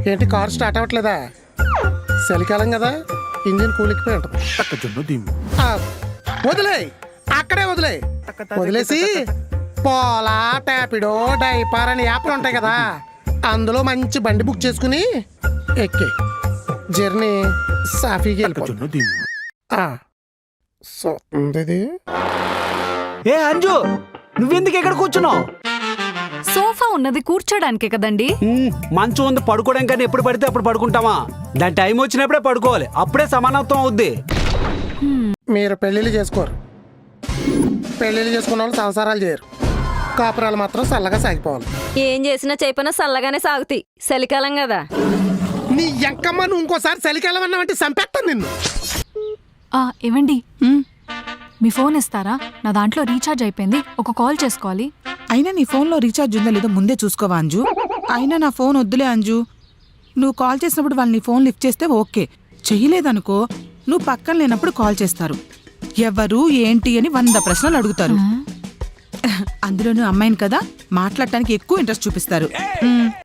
ఏంటి car start అవ్వట్లేదా? చలికాలం కదా, ఇంజిన్ కూలికిపోయి ఉంటుంది. వదిలే, అక్కడే వదిలే. వదిలేసి పోలా, టాపిడో, డైపర్ అని యాప్లు ఉంటాయి కదా, అందులో మంచి బండి బుక్ చేసుకుని ఎక్కే జర్నీ సాఫీకి వెళ్ళిపోతుంది. ఏ అంజు, నువ్వెందుకు ఎక్కడ కూర్చున్నావు? సోఫా ఉన్నది కూర్చోడానికే కదండి. మంచం ఉంది పడుకోవడం, కానీ ఎప్పుడు పడితే అప్పుడు పడుకుంటామా? దాని టైం వచ్చినప్పుడే పడుకోవాలి, అప్పుడే సమానత్వం అవుద్ది. మీరు పెళ్ళిళ్ళు చేసుకోరు, పెళ్ళిళ్ళు చేసుకున్న వాళ్ళు సంసారాలు చేయరు, కాపురాలు మాత్రం చల్లగా సాగిపోవాలి. ఏం చేసినా చేయపైనా చల్లగానే సాగుతాయి, చలికాలం కదా. నీ ఎంకమ్మ, నువ్వు ఇంకోసారి చలికాలం అన్నావంటే చంపేస్తాను నిన్ను. ఏవండి, మీ ఫోన్ ఇస్తారా? నా దాంట్లో రీఛార్జ్ అయిపోయింది, ఒక కాల్ చేసుకోవాలి. అయినా నీ ఫోన్లో రీఛార్జ్ ఉందో లేదో ముందే చూసుకోవా అంజు? అయినా నా ఫోన్ వద్దులే అంజు. నువ్వు కాల్ చేసినప్పుడు వాళ్ళు నీ ఫోన్ లిఫ్ట్ చేస్తే ఓకే, చెయ్యలేదనుకో నువ్వు పక్కన లేనప్పుడు కాల్ చేస్తారు. ఎవరు ఏంటి అని 100 ప్రశ్నలు అడుగుతారు. అందులోనూ అమ్మాయిని కదా, మాట్లాడటానికి ఎక్కువ ఇంట్రెస్ట్ చూపిస్తారు.